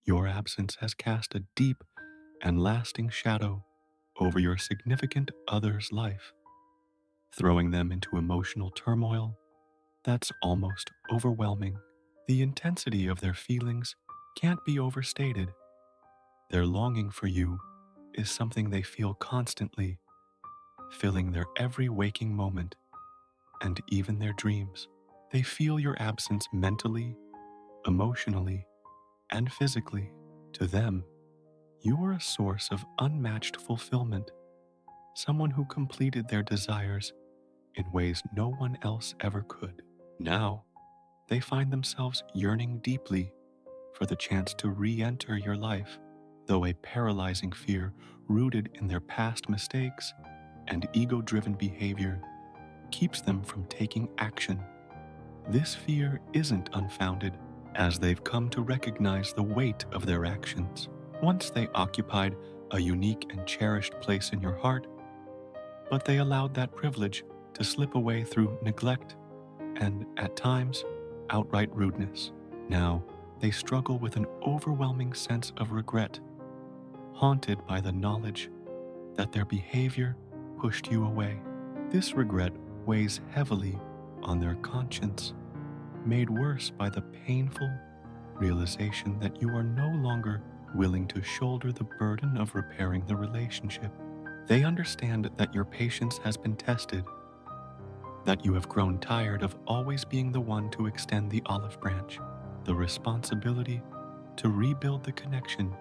Your absence has cast a deep and lasting shadow over your significant other's life, throwing them into emotional turmoil that's almost overwhelming. The intensity of their feelings can't be overstated. Their longing for you is something they feel constantly, filling their every waking moment and even their dreams. They feel your absence mentally, emotionally, and physically. To them, you are a source of unmatched fulfillment, someone who completed their desires in ways no one else ever could. Now, they find themselves yearning deeply for the chance to re enter your life, though a paralyzing fear rooted in their past mistakes and ego driven behavior keeps them from taking action. This fear isn't unfounded, as they've come to recognize the weight of their actions. Once they occupied a unique and cherished place in your heart, but they allowed that privilege to slip away through neglect and, at times, outright rudeness. Now, they struggle with an overwhelming sense of regret, haunted by the knowledge that their behavior pushed you away. This regret weighs heavily on their conscience, made worse by the painful realization that you are no longer willing to shoulder the burden of repairing the relationship. They understand that your patience has been tested, that you have grown tired of always being the one to extend the olive branch. The responsibility to rebuild the connection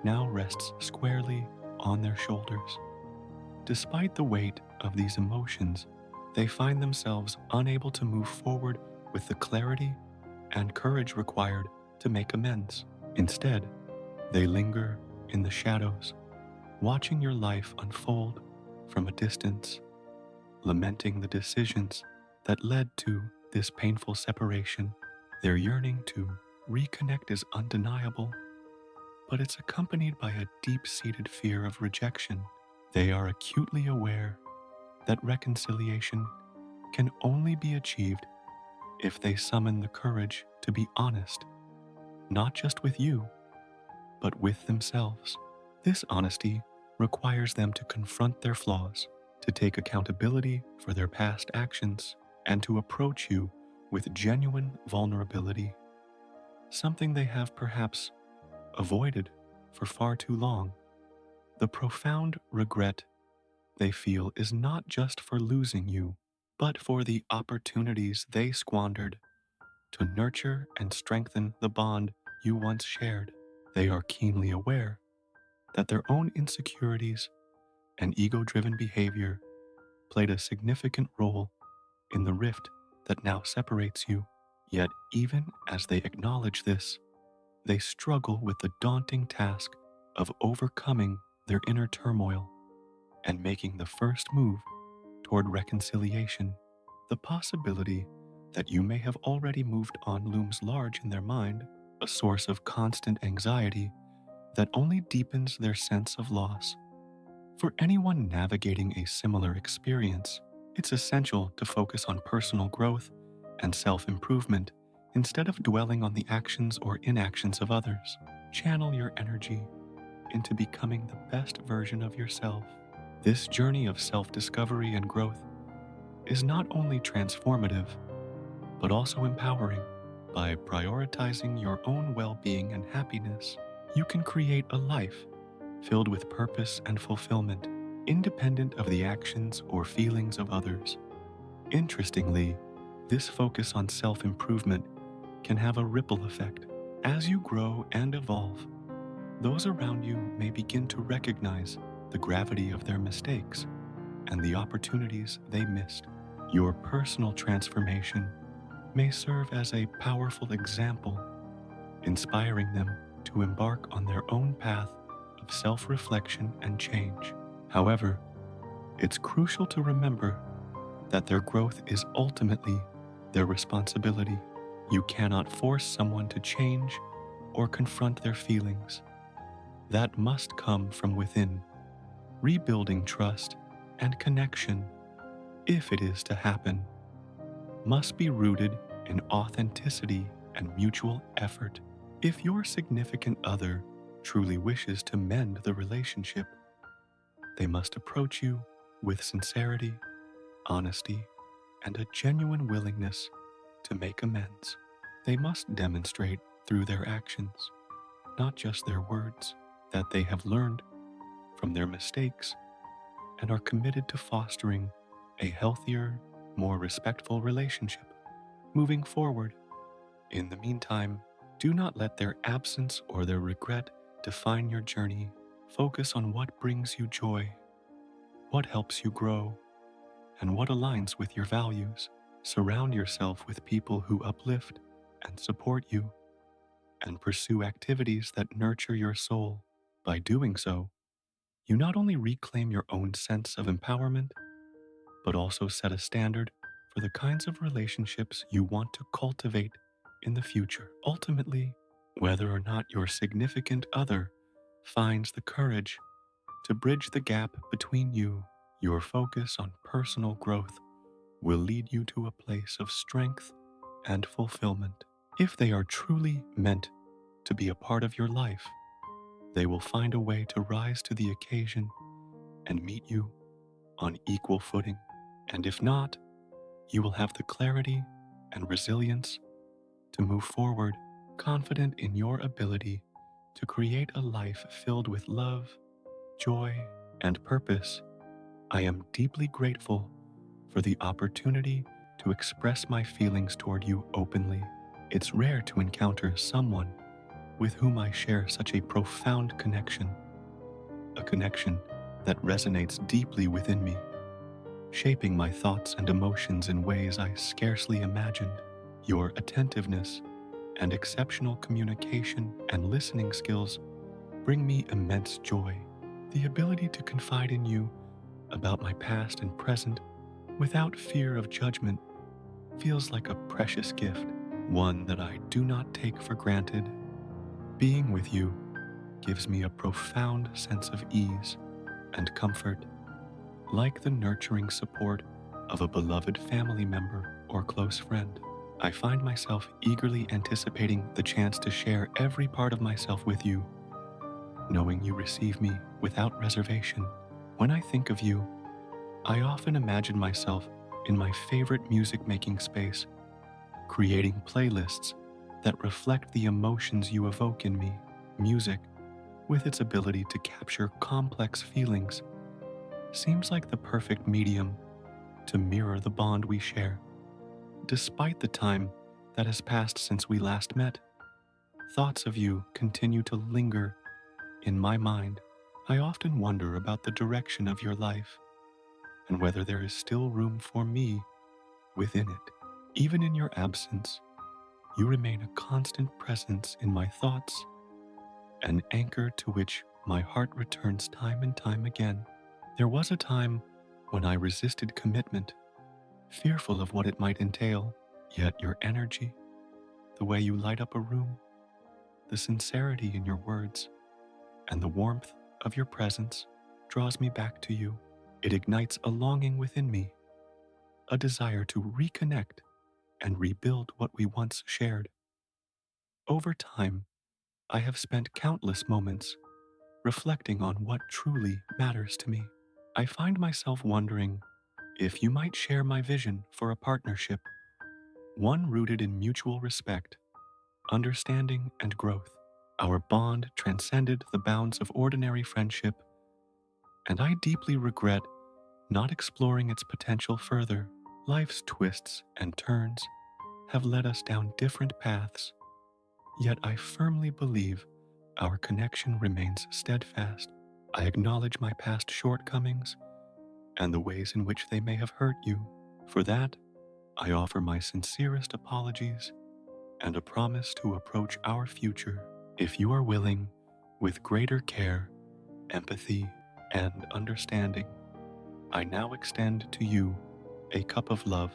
now rests squarely on their shoulders. Despite the weight of these emotions, they find themselves unable to move forward with the clarity and courage required to make amends. Instead, they linger in the shadows, watching your life unfold from a distance, lamenting the decisions that led to this painful separation. Their yearning to reconnect is undeniable, but it's accompanied by a deep-seated fear of rejection. They are acutely aware that reconciliation can only be achieved if they summon the courage to be honest, not just with you, but with themselves. This honesty requires them to confront their flaws, to take accountability for their past actions, and to approach you with genuine vulnerability, something they have perhaps avoided for far too long. The profound regret they feel is not just for losing you, but for the opportunities they squandered to nurture and strengthen the bond you once shared. They are keenly aware that their own insecurities and ego driven behavior played a significant role in the rift that now separates you. Yet, even as they acknowledge this, they struggle with the daunting task of overcoming their inner turmoil and making the first move toward reconciliation. The possibility that you may have already moved on looms large in their mind, a source of constant anxiety that only deepens their sense of loss. For anyone navigating a similar experience, it's essential to focus on personal growth and self-improvement instead of dwelling on the actions or inactions of others. Channel your energy into becoming the best version of yourself. This journey of self-discovery and growth is not only transformative, but also empowering. By prioritizing your own well-being and happiness, you can create a life filled with purpose and fulfillment, independent of the actions or feelings of others. Interestingly, this focus on self-improvement can have a ripple effect. As you grow and evolve, those around you may begin to recognize the gravity of their mistakes and the opportunities they missed. Your personal transformation may serve as a powerful example, inspiring them to embark on their own path of self-reflection and change. However, it's crucial to remember that their growth is ultimately their responsibility. You cannot force someone to change or confront their feelings. That must come from within. Rebuilding trust and connection, if it is to happen, must be rooted in authenticity and mutual effort. If your significant other truly wishes to mend the relationship, they must approach you with sincerity, honesty, and a genuine willingness to make amends. They must demonstrate through their actions, not just their words, that they have learned from their mistakes and are committed to fostering a healthier, more respectful relationship moving forward. In the meantime, do not let their absence or their regret define your journey. Focus on what brings you joy, what helps you grow, and what aligns with your values. Surround yourself with people who uplift and support you, and pursue activities that nurture your soul. By doing so, you not only reclaim your own sense of empowerment, but also set a standard for the kinds of relationships you want to cultivate in the future. Ultimately, whether or not your significant other finds the courage to bridge the gap between you, your focus on personal growth will lead you to a place of strength and fulfillment. If they are truly meant to be a part of your life, they will find a way to rise to the occasion and meet you on equal footing. And if not, you will have the clarity and resilience to move forward, confident in your ability to create a life filled with love, joy, and purpose. I am deeply grateful for the opportunity to express my feelings toward you openly. It's rare to encounter someone with whom I share such a profound connection, a connection that resonates deeply within me, shaping my thoughts and emotions in ways I scarcely imagined. Your attentiveness and exceptional communication and listening skills bring me immense joy. The ability to confide in you about my past and present without fear of judgment feels like a precious gift, one that I do not take for granted. Being with you gives me a profound sense of ease and comfort, like the nurturing support of a beloved family member or close friend. I find myself eagerly anticipating the chance to share every part of myself with you, knowing you receive me without reservation. When I think of you, I often imagine myself in my favorite music-making space, creating playlists that reflect the emotions you evoke in me. Music, with its ability to capture complex feelings, seems like the perfect medium to mirror the bond we share. Despite the time that has passed since we last met, thoughts of you continue to linger in my mind. I often wonder about the direction of your life and whether there is still room for me within it. Even in your absence, you remain a constant presence in my thoughts, an anchor to which my heart returns time and time again. There was a time when I resisted commitment, fearful of what it might entail, yet your energy, the way you light up a room, the sincerity in your words, and the warmth of your presence draws me back to you. It ignites a longing within me, a desire to reconnect and rebuild what we once shared. Over time, I have spent countless moments reflecting on what truly matters to me. I find myself wondering if you might share my vision for a partnership, one rooted in mutual respect, understanding, and growth. Our bond transcended the bounds of ordinary friendship, and I deeply regret not exploring its potential further. Life's twists and turns have led us down different paths, yet I firmly believe our connection remains steadfast. I acknowledge my past shortcomings and the ways in which they may have hurt you. For that, I offer my sincerest apologies and a promise to approach our future, if you are willing, with greater care, empathy, and understanding. I now extend to you a cup of love,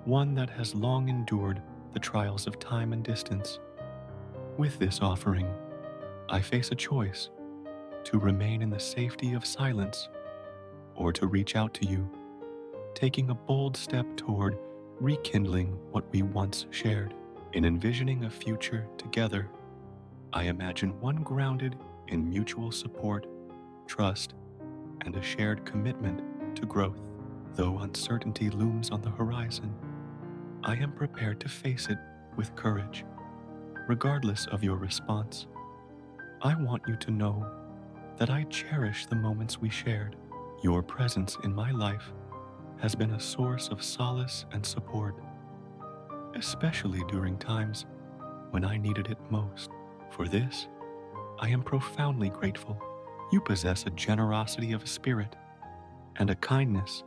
one that has long endured the trials of time and distance. With this offering, I face a choice: to remain in the safety of silence or to reach out to you, taking a bold step toward rekindling what we once shared. In envisioning a future together, I imagine one grounded in mutual support, trust, and a shared commitment to growth. Though uncertainty looms on the horizon, I am prepared to face it with courage. Regardless of your response, I want you to know that I cherish the moments we shared. Your presence in my life has been a source of solace and support, especially during times when I needed it most. For this, I am profoundly grateful. You possess a generosity of spirit and a kindness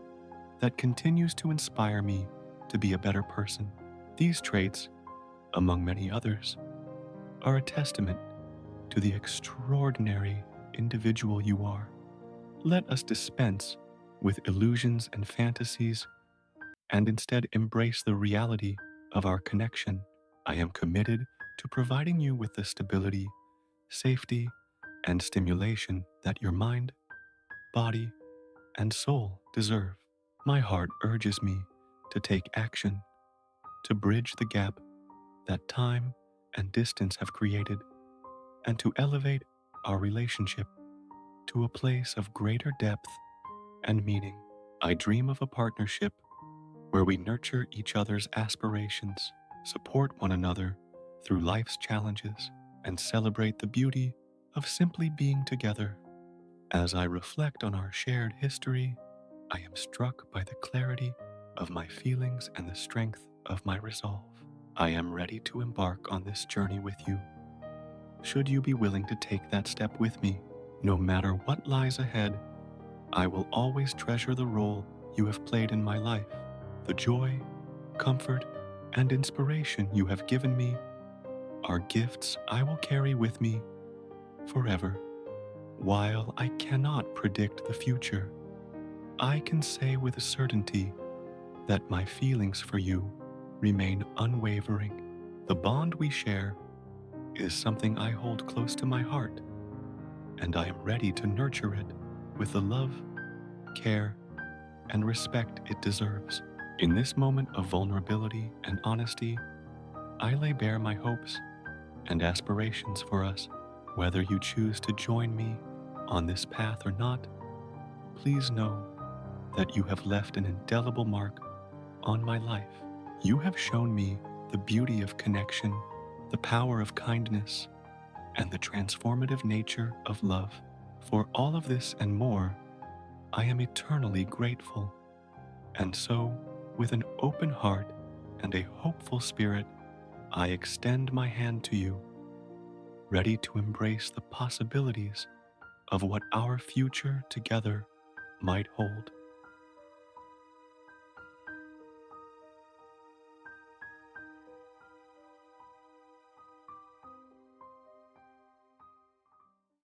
that continues to inspire me to be a better person. These traits, among many others, are a testament to the extraordinary individual you are. Let us dispense with illusions and fantasies and instead embrace the reality of our connection. I am committed to providing you with the stability, safety, and stimulation that your mind, body, and soul deserve. My heart urges me to take action, to bridge the gap that time and distance have created, and to elevate our relationship to a place of greater depth and meaning. I dream of a partnership where we nurture each other's aspirations, support one another through life's challenges, and celebrate the beauty of simply being together. As I reflect on our shared history, I am struck by the clarity of my feelings and the strength of my resolve. I am ready to embark on this journey with you. Should you be willing to take that step with me, no matter what lies ahead, I will always treasure the role you have played in my life. The joy, comfort, and inspiration you have given me are gifts I will carry with me forever. While I cannot predict the future, I can say with certainty that my feelings for you remain unwavering. The bond we share is something I hold close to my heart, and I am ready to nurture it with the love, care, and respect it deserves. In this moment of vulnerability and honesty, I lay bare my hopes and aspirations for us. Whether you choose to join me on this path or not, please know that you have left an indelible mark on my life. You have shown me the beauty of connection, the power of kindness, and the transformative nature of love. For all of this and more, I am eternally grateful. And so, with an open heart and a hopeful spirit, I extend my hand to you, ready to embrace the possibilities of what our future together might hold.